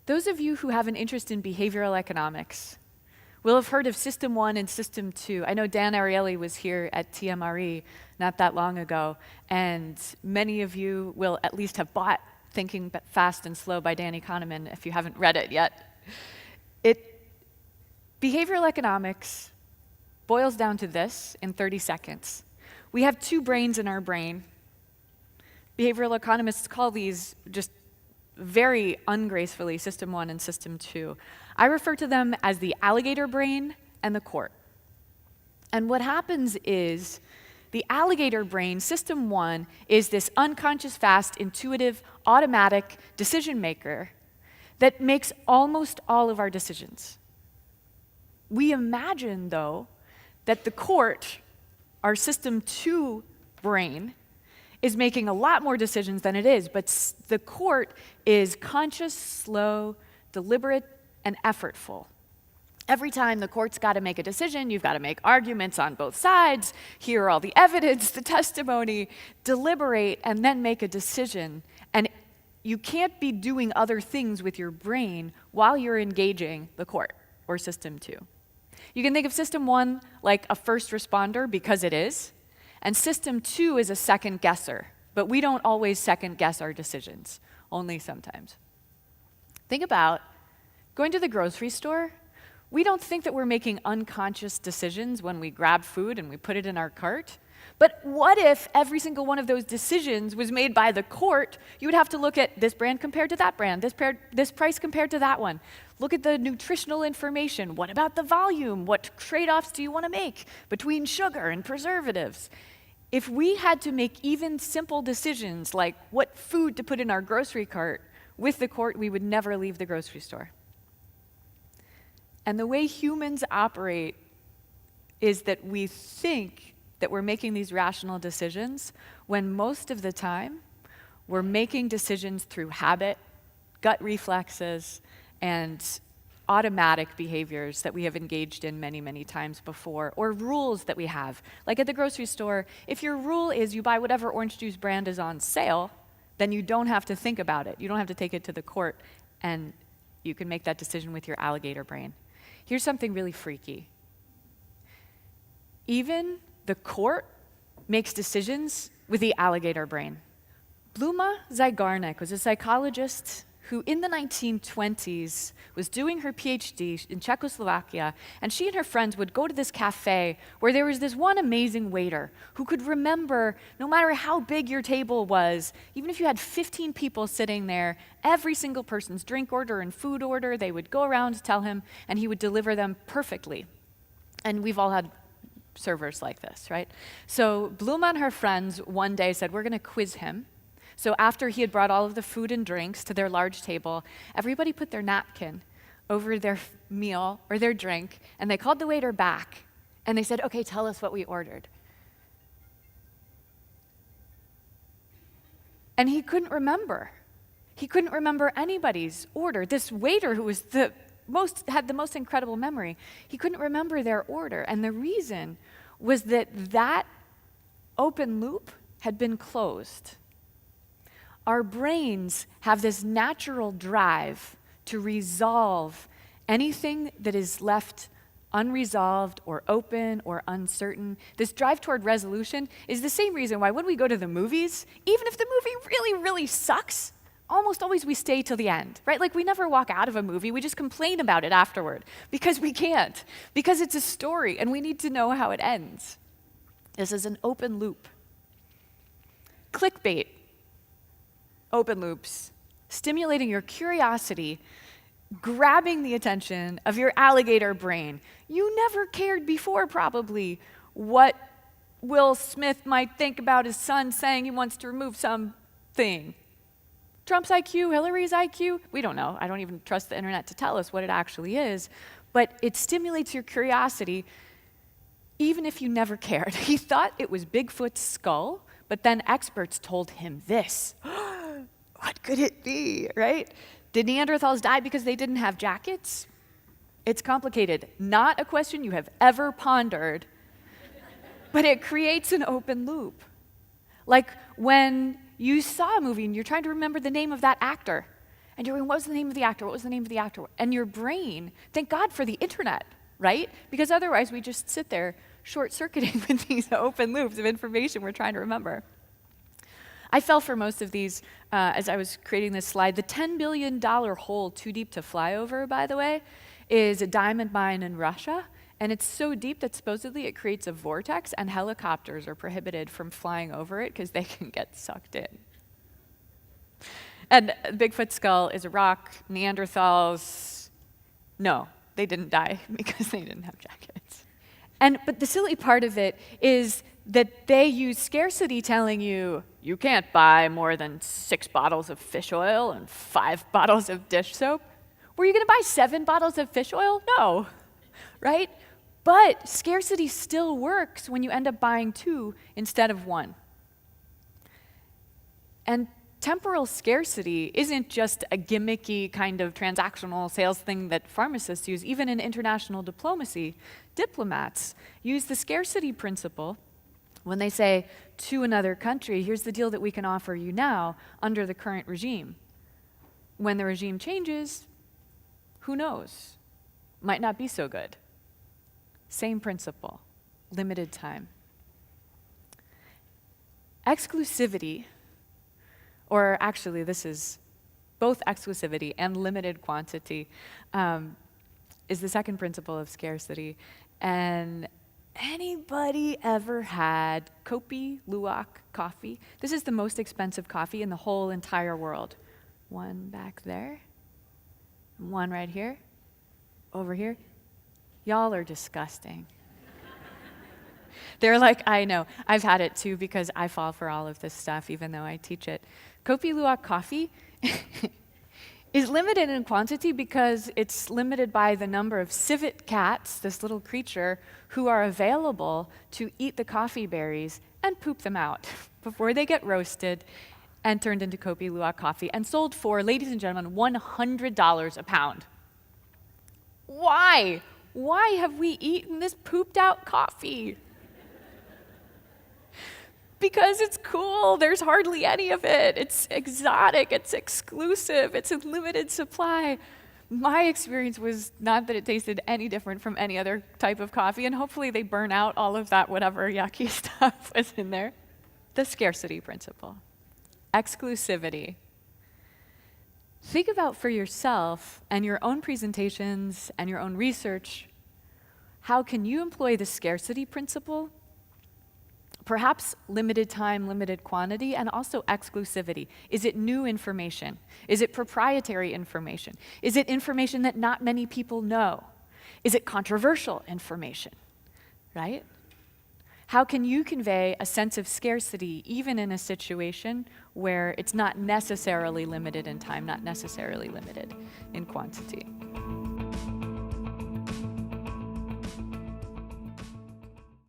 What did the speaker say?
Those of you who have an interest in behavioral economics will have heard of System 1 and System 2. I know Dan Ariely was here at TMRE not that long ago, and many of you will at least have bought Thinking Fast and Slow by Danny Kahneman if you haven't read it yet. Behavioral economics boils down to this in 30 seconds. We have two brains in our brain. Behavioral economists call these just very ungracefully System 1 and System 2. I refer to them as the alligator brain and the court. And what happens is the alligator brain, System 1, is this unconscious, fast, intuitive, automatic decision maker that makes almost all of our decisions. We imagine, though, that the court, our System 2 brain, is making a lot more decisions than it is, but the court is conscious, slow, deliberate, and effortful. Every time the court's got to make a decision, you've got to make arguments on both sides, hear all the evidence, the testimony, deliberate, and then make a decision. And you can't be doing other things with your brain while you're engaging the court, or System 2. You can think of System 1 like a first responder, because it is, and System 2 is a second guesser, but we don't always second guess our decisions, only sometimes. Think about going to the grocery store. We don't think that we're making unconscious decisions when we grab food and we put it in our cart. But what if every single one of those decisions was made by the court? You would have to look at this brand compared to that brand, this price compared to that one. Look at the nutritional information. What about the volume? What trade-offs do you want to make between sugar and preservatives? If we had to make even simple decisions like what food to put in our grocery cart with the court, we would never leave the grocery store. And the way humans operate is that we think that we're making these rational decisions when most of the time we're making decisions through habit, gut reflexes, and automatic behaviors that we have engaged in many, many times before, or rules that we have. Like at the grocery store, if your rule is you buy whatever orange juice brand is on sale, then you don't have to think about it. You don't have to take it to the court, and you can make that decision with your alligator brain. Here's something really freaky. Even the court makes decisions with the alligator brain. Bluma Zygarnik was a psychologist who in the 1920s was doing her PhD in Czechoslovakia, and she and her friends would go to this cafe where there was this one amazing waiter who could remember, no matter how big your table was, even if you had 15 people sitting there, every single person's drink order and food order, they would go around to tell him, and he would deliver them perfectly. And we've all had servers like this, right? So Bluma and her friends one day said, we're going to quiz him. So after he had brought all of the food and drinks to their large table, everybody put their napkin over their meal or their drink, and they called the waiter back, and they said, okay, tell us what we ordered. And he couldn't remember. He couldn't remember anybody's order. This waiter, who was had the most incredible memory, he couldn't remember their order. And the reason was that open loop had been closed. Our brains have this natural drive to resolve anything that is left unresolved or open or uncertain. This drive toward resolution is the same reason why when we go to the movies, even if the movie really, really sucks, almost always we stay till the end, right? Like we never walk out of a movie, we just complain about it afterward because we can't, because it's a story and we need to know how it ends. This is an open loop. Clickbait. Open loops, stimulating your curiosity, grabbing the attention of your alligator brain. You never cared before, probably, what Will Smith might think about his son saying he wants to remove something. Trump's IQ, Hillary's IQ, we don't know. I don't even trust the internet to tell us what it actually is, but it stimulates your curiosity even if you never cared. He thought it was Bigfoot's skull, but then experts told him this. What could it be, right? Did Neanderthals die because they didn't have jackets? It's complicated. Not a question you have ever pondered, but it creates an open loop. Like when you saw a movie and you're trying to remember the name of that actor, And you're going, what was the name of the actor? What was the name of the actor? And your brain, thank God for the internet, right? Because otherwise we just sit there short-circuiting with these open loops of information we're trying to remember. I fell for most of these as I was creating this slide. The $10 billion hole too deep to fly over, by the way, is a diamond mine in Russia. And it's so deep that supposedly it creates a vortex, and helicopters are prohibited from flying over it because they can get sucked in. And Bigfoot's skull is a rock. Neanderthals, no, they didn't die because they didn't have jackets. But the silly part of it is that they use scarcity telling you, you can't buy more than 6 bottles of fish oil and 5 bottles of dish soap. Were you going to buy 7 bottles of fish oil? No, right? But scarcity still works when you end up buying 2 instead of 1. And temporal scarcity isn't just a gimmicky kind of transactional sales thing that pharmacists use. Even in international diplomacy, diplomats use the scarcity principle when they say to another country, here's the deal that we can offer you now under the current regime. When the regime changes, who knows? Might not be so good. Same principle, limited time. Exclusivity, or actually this is both exclusivity and limited quantity, is the second principle of scarcity. And anybody ever had Kopi Luwak coffee? This is the most expensive coffee in the whole entire world. One back there, one right here, over here. Y'all are disgusting. They're like, I know, I've had it too because I fall for all of this stuff even though I teach it. Kopi Luwak coffee is limited in quantity because it's limited by the number of civet cats, this little creature, who are available to eat the coffee berries and poop them out before they get roasted and turned into Kopi Luwak coffee and sold for, ladies and gentlemen, $100 a pound. Why? Why have we eaten this pooped out coffee? Because it's cool, there's hardly any of it. It's exotic, it's exclusive, it's in limited supply. My experience was not that it tasted any different from any other type of coffee, and hopefully they burn out all of that whatever yucky stuff was in there. The scarcity principle. Exclusivity. Think about for yourself and your own presentations and your own research, how can you employ the scarcity principle? Perhaps limited time, limited quantity, and also exclusivity. Is it new information? Is it proprietary information? Is it information that not many people know? Is it controversial information, right? How can you convey a sense of scarcity even in a situation where it's not necessarily limited in time, not necessarily limited in quantity?